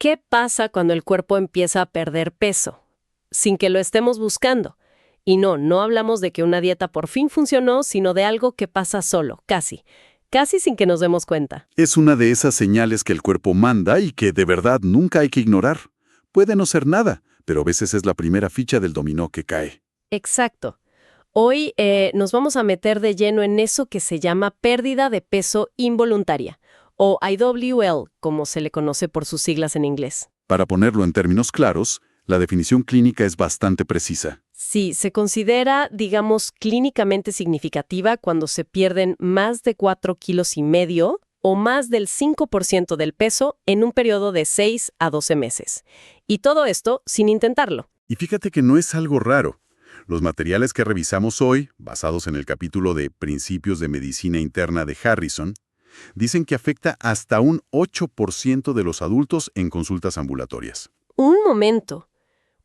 ¿Qué pasa cuando el cuerpo empieza a perder peso? Sin que lo estemos buscando. Y no hablamos de que una dieta por fin funcionó, sino de algo que pasa solo, casi sin que nos demos cuenta. Es una de esas señales que el cuerpo manda y que de verdad nunca hay que ignorar. Puede no ser nada, pero a veces es la primera ficha del dominó que cae. Exacto. Hoy nos vamos a meter de lleno en eso que se llama pérdida de peso involuntaria, o IWL, como se le conoce por sus siglas en inglés. Para ponerlo en términos claros, la definición clínica es bastante precisa. Sí, se considera, digamos, clínicamente significativa cuando se pierden más de 4,5 kilos o más del 5% del peso en un periodo de 6 a 12 meses. Y todo esto sin intentarlo. Y fíjate que no es algo raro. Los materiales que revisamos hoy, basados en el capítulo de Principios de Medicina Interna de Harrison, dicen que afecta hasta un 8% de los adultos en consultas ambulatorias. Un momento.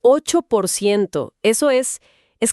8%. Eso es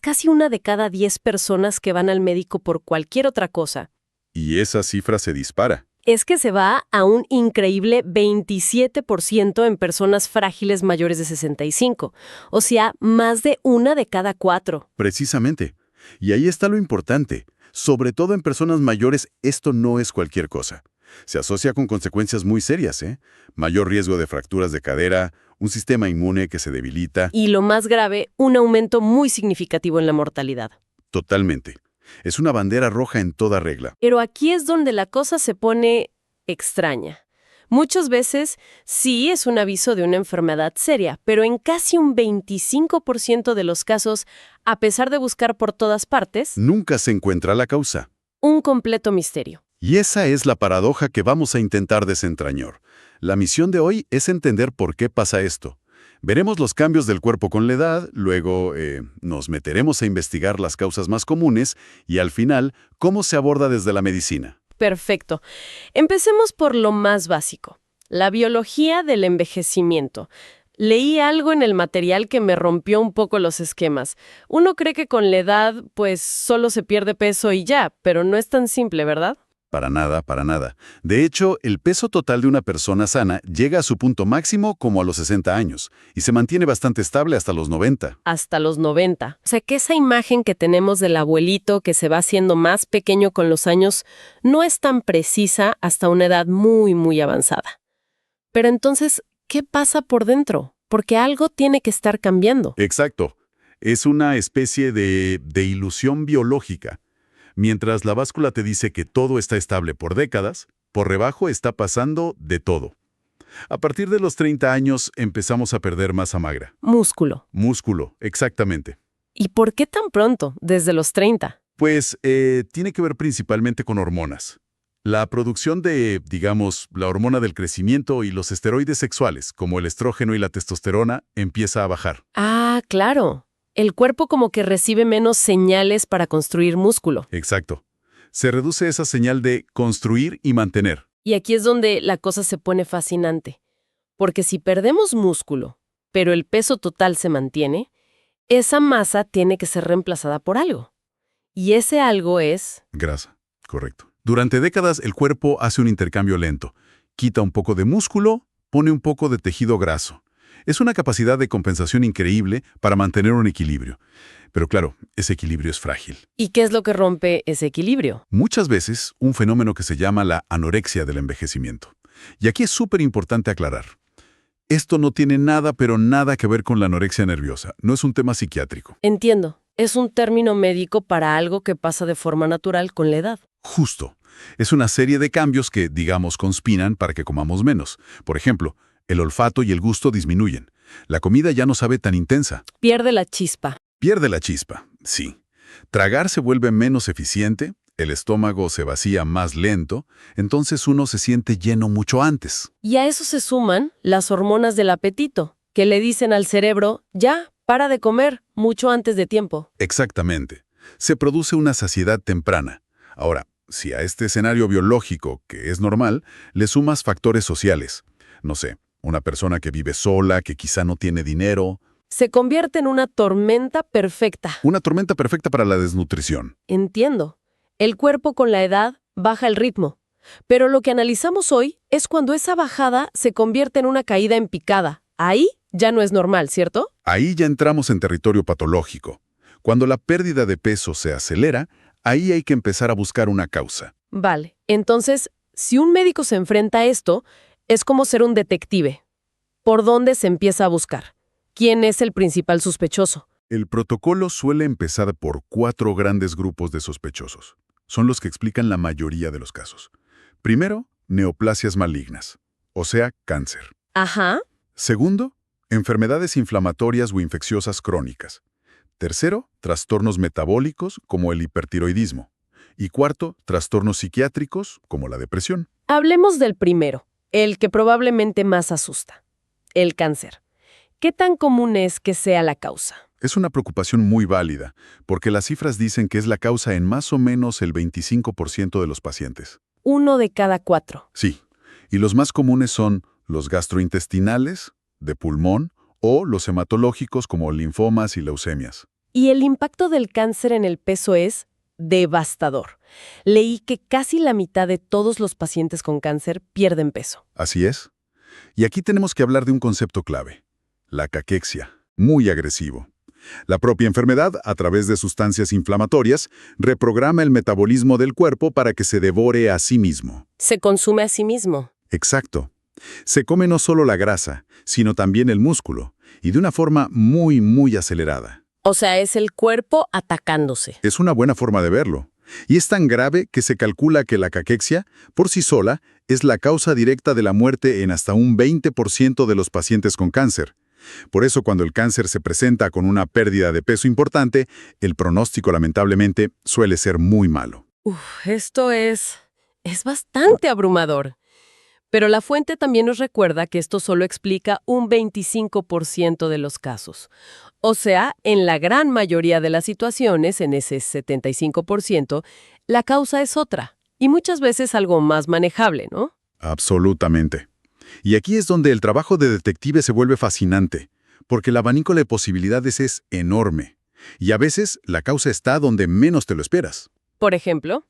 casi una de cada 10 personas que van al médico por cualquier otra cosa. Y esa cifra se dispara. Es que se va a un increíble 27% en personas frágiles mayores de 65. O sea, más de una de cada 4. Precisamente. Y ahí está lo importante. Sobre todo en personas mayores, esto no es cualquier cosa. Se asocia con consecuencias muy serias, ¿eh? Mayor riesgo de fracturas de cadera, un sistema inmune que se debilita. Y lo más grave, un aumento muy significativo en la mortalidad. Totalmente. Es una bandera roja en toda regla. Pero aquí es donde la cosa se pone extraña. Muchas veces sí es un aviso de una enfermedad seria, pero en casi un 25% de los casos, a pesar de buscar por todas partes, Nunca se encuentra la causa. un completo misterio. Y esa es la paradoja que vamos a intentar desentrañar. La misión de hoy es entender por qué pasa esto. Veremos los cambios del cuerpo con la edad, luego nos meteremos a investigar las causas más comunes y al final, cómo se aborda desde la medicina. Perfecto. Empecemos por lo más básico, la biología del envejecimiento. Leí algo en el material que me rompió un poco los esquemas. Uno cree que con la edad, pues, solo se pierde peso y ya, pero no es tan simple, ¿verdad? Para nada, para nada. De hecho, el peso total de una persona sana llega a su punto máximo como a los 60 años y se mantiene bastante estable hasta los 90. Hasta los 90. O sea, que esa imagen que tenemos del abuelito que se va haciendo más pequeño con los años no es tan precisa hasta una edad muy, muy avanzada. Pero entonces, ¿qué pasa por dentro? Porque algo tiene que estar cambiando. Exacto. Es una especie de ilusión biológica. Mientras la báscula te dice que todo está estable por décadas, por debajo está pasando de todo. A partir de los 30 años empezamos a perder masa magra. Músculo. Músculo, exactamente. ¿Y por qué tan pronto, desde los 30? Pues tiene que ver principalmente con hormonas. La producción de, digamos, la hormona del crecimiento y los esteroides sexuales, como el estrógeno y la testosterona, empieza a bajar. Ah, claro. El cuerpo como que recibe menos señales para construir músculo. Exacto. Se reduce esa señal de construir y mantener. Y aquí es donde la cosa se pone fascinante. Porque si perdemos músculo, pero el peso total se mantiene, esa masa tiene que ser reemplazada por algo. Y ese algo es... Grasa, correcto. Durante décadas el cuerpo hace un intercambio lento. Quita un poco de músculo, pone un poco de tejido graso. Es una capacidad de compensación increíble para mantener un equilibrio. Pero claro, ese equilibrio es frágil. ¿Y qué es lo que rompe ese equilibrio? Muchas veces, un fenómeno que se llama la anorexia del envejecimiento. Y aquí es súper importante aclarar. Esto no tiene nada, pero nada que ver con la anorexia nerviosa. No es un tema psiquiátrico. Entiendo. Es un término médico para algo que pasa de forma natural con la edad. Justo. Es una serie de cambios que, digamos, conspiran para que comamos menos. Por ejemplo, el olfato y el gusto disminuyen. La comida ya no sabe tan intensa. Pierde la chispa. Pierde la chispa, sí. Tragar se vuelve menos eficiente, el estómago se vacía más lento, entonces uno se siente lleno mucho antes. Y a eso se suman las hormonas del apetito, que le dicen al cerebro, ya, para de comer, mucho antes de tiempo. Exactamente. Se produce una saciedad temprana. Ahora, si a este escenario biológico, que es normal, le sumas factores sociales, no sé, una persona que vive sola, que quizá no tiene dinero. Se convierte en una tormenta perfecta. Una tormenta perfecta para la desnutrición. Entiendo. El cuerpo con la edad baja el ritmo. Pero lo que analizamos hoy es cuando esa bajada se convierte en una caída en picada. Ahí ya no es normal, ¿cierto? Ahí ya entramos en territorio patológico. Cuando la pérdida de peso se acelera, ahí hay que empezar a buscar una causa. Vale, entonces, si un médico se enfrenta a esto, es como ser un detective. ¿Por dónde se empieza a buscar? ¿Quién es el principal sospechoso? El protocolo suele empezar por 4 grandes grupos de sospechosos. Son los que explican la mayoría de los casos. Primero, neoplasias malignas, o sea, cáncer. Ajá. Segundo, enfermedades inflamatorias o infecciosas crónicas. Tercero, trastornos metabólicos como el hipertiroidismo. Y cuarto, trastornos psiquiátricos como la depresión. Hablemos del primero, el que probablemente más asusta, el cáncer. ¿Qué tan común es que sea la causa? Es una preocupación muy válida, porque las cifras dicen que es la causa en más o menos el 25% de los pacientes. 1 de cada 4. Sí, y los más comunes son los gastrointestinales, de pulmón, o los hematológicos como linfomas y leucemias. Y el impacto del cáncer en el peso es devastador. Leí que casi la mitad de todos los pacientes con cáncer pierden peso. Así es. Y aquí tenemos que hablar de un concepto clave, la caquexia, muy agresivo. La propia enfermedad, a través de sustancias inflamatorias, reprograma el metabolismo del cuerpo para que se devore a sí mismo. Se consume a sí mismo. Exacto. Se come no solo la grasa, sino también el músculo, y de una forma muy, muy acelerada. O sea, es el cuerpo atacándose. Es una buena forma de verlo. Y es tan grave que se calcula que la caquexia, por sí sola, es la causa directa de la muerte en hasta un 20% de los pacientes con cáncer. Por eso, cuando el cáncer se presenta con una pérdida de peso importante, el pronóstico, lamentablemente, suele ser muy malo. Esto es bastante abrumador. Pero la fuente también nos recuerda que esto solo explica un 25% de los casos. O sea, en la gran mayoría de las situaciones, en ese 75%, la causa es otra. Y muchas veces algo más manejable, ¿no? Absolutamente. Y aquí es donde el trabajo de detective se vuelve fascinante, porque el abanico de posibilidades es enorme. Y a veces la causa está donde menos te lo esperas. Por ejemplo,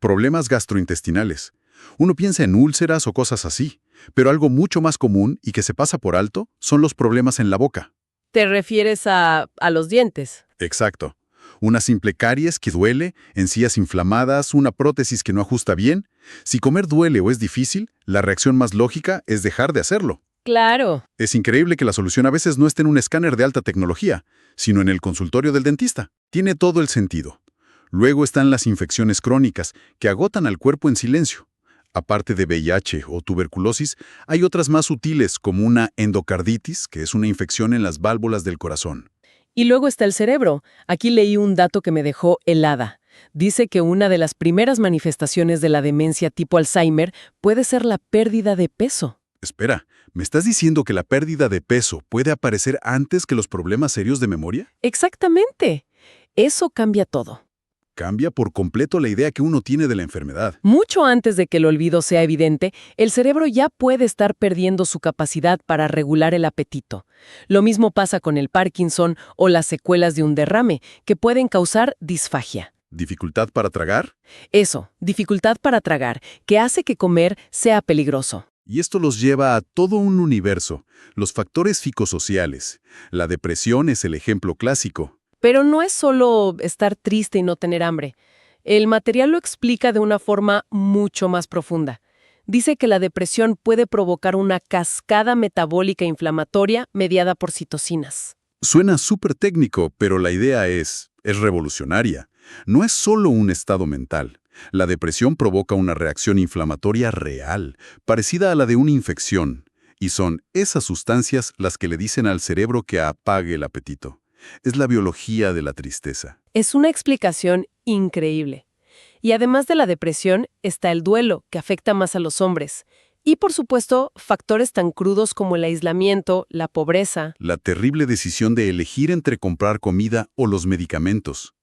Problemas gastrointestinales. Uno piensa en úlceras o cosas así, pero algo mucho más común y que se pasa por alto son los problemas en la boca. ¿te refieres a los dientes? Exacto. Una simple caries que duele, encías inflamadas, una prótesis que no ajusta bien. Si comer duele o es difícil, la reacción más lógica es dejar de hacerlo. Claro. Es increíble que la solución a veces no esté en un escáner de alta tecnología, sino en el consultorio del dentista. Tiene todo el sentido. Luego están las infecciones crónicas, que agotan al cuerpo en silencio. Aparte de VIH o tuberculosis, hay otras más sutiles como una endocarditis, que es una infección en las válvulas del corazón. Y luego está el cerebro. Aquí leí un dato que me dejó helada. Dice que una de las primeras manifestaciones de la demencia tipo Alzheimer puede ser la pérdida de peso. Espera, ¿me estás diciendo que la pérdida de peso puede aparecer antes que los problemas serios de memoria? Exactamente. Eso cambia todo. Cambia por completo la idea que uno tiene de la enfermedad. Mucho antes de que el olvido sea evidente, el cerebro ya puede estar perdiendo su capacidad para regular el apetito. Lo mismo pasa con el Parkinson o las secuelas de un derrame, que pueden causar disfagia. ¿Dificultad para tragar? Eso, dificultad para tragar, que hace que comer sea peligroso. Y esto los lleva a todo un universo. Los factores psicosociales. La depresión es el ejemplo clásico. Pero no es solo estar triste y no tener hambre. El material lo explica de una forma mucho más profunda. Dice que la depresión puede provocar una cascada metabólica inflamatoria mediada por citocinas. Suena súper técnico, pero la idea es revolucionaria. No es solo un estado mental. La depresión provoca una reacción inflamatoria real, parecida a la de una infección. Y son esas sustancias las que le dicen al cerebro que apague el apetito. Es la biología de la tristeza. Es una explicación increíble. Y además de la depresión, está el duelo, que afecta más a los hombres. Y, por supuesto, factores tan crudos como el aislamiento, la pobreza. La terrible decisión de elegir entre comprar comida o los medicamentos.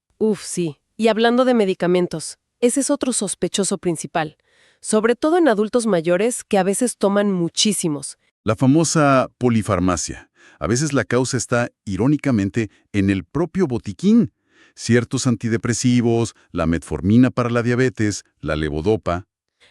Sí. Y hablando de medicamentos, ese es otro sospechoso principal. Sobre todo en adultos mayores que a veces toman muchísimos. La famosa polifarmacia. A veces la causa está, irónicamente, en el propio botiquín. Ciertos antidepresivos, la metformina para la diabetes, la levodopa,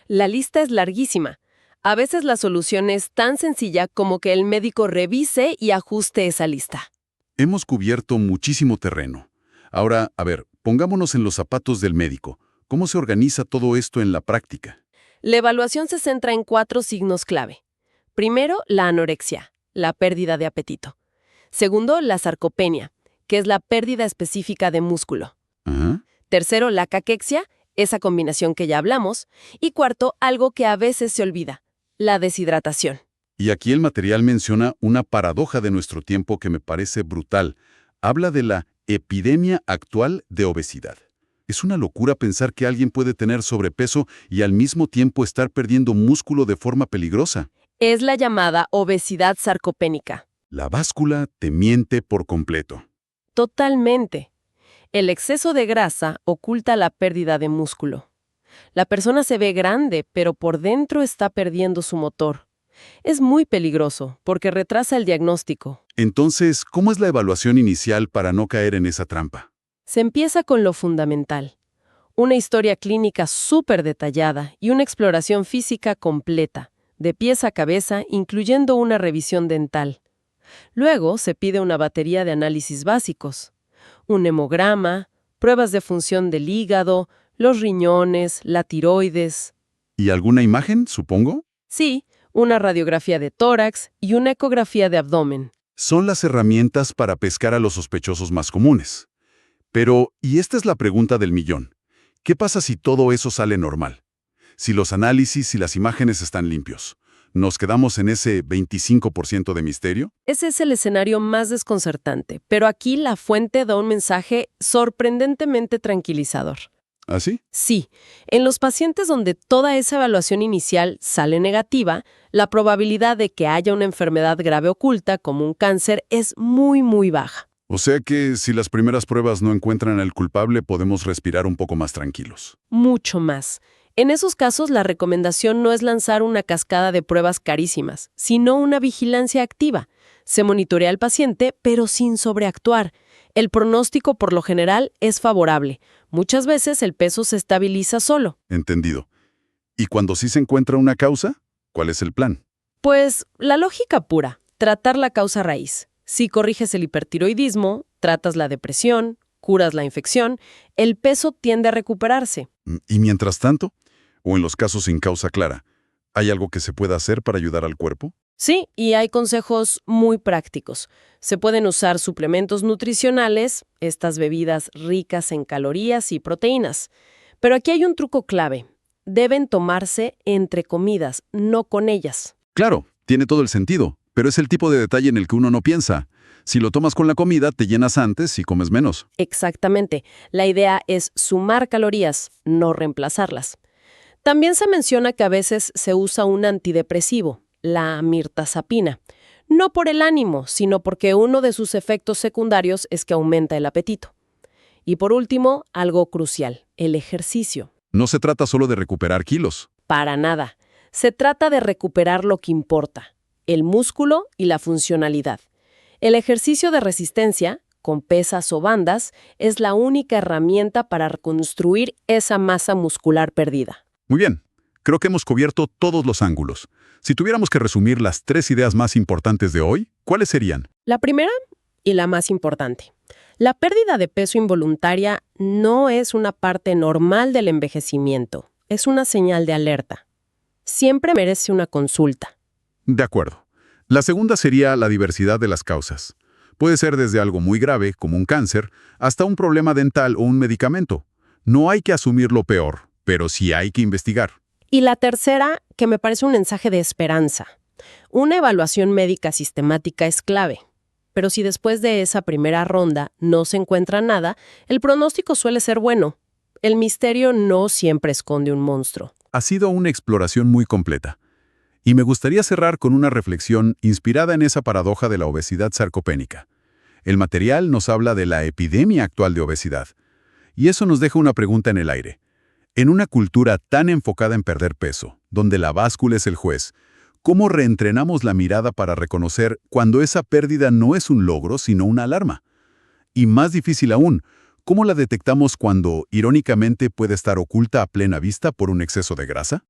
La lista es larguísima. A veces la solución es tan sencilla como que el médico revise y ajuste esa lista. Hemos cubierto muchísimo terreno. Ahora, a ver, pongámonos en los zapatos del médico. ¿Cómo se organiza todo esto en la práctica? La evaluación se centra en 4 signos clave. Primero, la anorexia, la pérdida de apetito. Segundo, la sarcopenia, que es la pérdida específica de músculo. Ajá. Tercero, la caquexia, esa combinación que ya hablamos. Y cuarto, algo que a veces se olvida, la deshidratación. Y aquí el material menciona una paradoja de nuestro tiempo que me parece brutal. Habla de la epidemia actual de obesidad. Es una locura pensar que alguien puede tener sobrepeso y al mismo tiempo estar perdiendo músculo de forma peligrosa. Es la llamada obesidad sarcopénica. La báscula te miente por completo. Totalmente. El exceso de grasa oculta la pérdida de músculo. La persona se ve grande, pero por dentro está perdiendo su motor. Es muy peligroso porque retrasa el diagnóstico. Entonces, ¿cómo es la evaluación inicial para no caer en esa trampa? Se empieza con lo fundamental. Una historia clínica súper detallada y una exploración física completa, de pies a cabeza, incluyendo una revisión dental. Luego se pide una batería de análisis básicos. Un hemograma, pruebas de función del hígado, los riñones, la tiroides. ¿Y alguna imagen, supongo? Sí, una radiografía de tórax y una ecografía de abdomen. Son las herramientas para pescar a los sospechosos más comunes. Pero, y esta es la pregunta del millón, ¿qué pasa si todo eso sale normal? Si los análisis y las imágenes están limpios, ¿nos quedamos en ese 25% de misterio? Ese es el escenario más desconcertante, pero aquí la fuente da un mensaje sorprendentemente tranquilizador. ¿Así? Sí, en los pacientes donde toda esa evaluación inicial sale negativa, la probabilidad de que haya una enfermedad grave oculta, como un cáncer, es muy, muy baja. O sea que si las primeras pruebas no encuentran al culpable, podemos respirar un poco más tranquilos. Mucho más. En esos casos, la recomendación no es lanzar una cascada de pruebas carísimas, sino una vigilancia activa. Se monitorea al paciente, pero sin sobreactuar. El pronóstico, por lo general, es favorable. Muchas veces el peso se estabiliza solo. Entendido. ¿Y cuando sí se encuentra una causa? ¿Cuál es el plan? Pues, la lógica pura, tratar la causa raíz. Si corriges el hipertiroidismo, tratas la depresión, curas la infección, el peso tiende a recuperarse. ¿Y mientras tanto? ¿O en los casos sin causa clara? ¿Hay algo que se pueda hacer para ayudar al cuerpo? Sí, y hay consejos muy prácticos. Se pueden usar suplementos nutricionales, estas bebidas ricas en calorías y proteínas. Pero aquí hay un truco clave. Deben tomarse entre comidas, no con ellas. Claro, tiene todo el sentido, pero es el tipo de detalle en el que uno no piensa. Si lo tomas con la comida, te llenas antes y comes menos. Exactamente. La idea es sumar calorías, no reemplazarlas. También se menciona que a veces se usa un antidepresivo, la mirtazapina. No por el ánimo, sino porque uno de sus efectos secundarios es que aumenta el apetito. Y por último, algo crucial, el ejercicio. No se trata solo de recuperar kilos. Para nada. Se trata de recuperar lo que importa, el músculo y la funcionalidad. El ejercicio de resistencia, con pesas o bandas, es la única herramienta para reconstruir esa masa muscular perdida. Muy bien, creo que hemos cubierto todos los ángulos. Si tuviéramos que resumir las 3 ideas más importantes de hoy, ¿cuáles serían? La primera y la más importante. La pérdida de peso involuntaria no es una parte normal del envejecimiento, es una señal de alerta. Siempre merece una consulta. De acuerdo. La segunda sería la diversidad de las causas. Puede ser desde algo muy grave, como un cáncer, hasta un problema dental o un medicamento. No hay que asumir lo peor, pero sí hay que investigar. Y la tercera, que me parece un mensaje de esperanza. Una evaluación médica sistemática es clave. Pero si después de esa primera ronda no se encuentra nada, el pronóstico suele ser bueno. El misterio no siempre esconde un monstruo. Ha sido una exploración muy completa. Y me gustaría cerrar con una reflexión inspirada en esa paradoja de la obesidad sarcopénica. El material nos habla de la epidemia actual de obesidad. Y eso nos deja una pregunta en el aire. En una cultura tan enfocada en perder peso, donde la báscula es el juez, ¿cómo reentrenamos la mirada para reconocer cuando esa pérdida no es un logro, sino una alarma? Y más difícil aún, ¿cómo la detectamos cuando, irónicamente, puede estar oculta a plena vista por un exceso de grasa?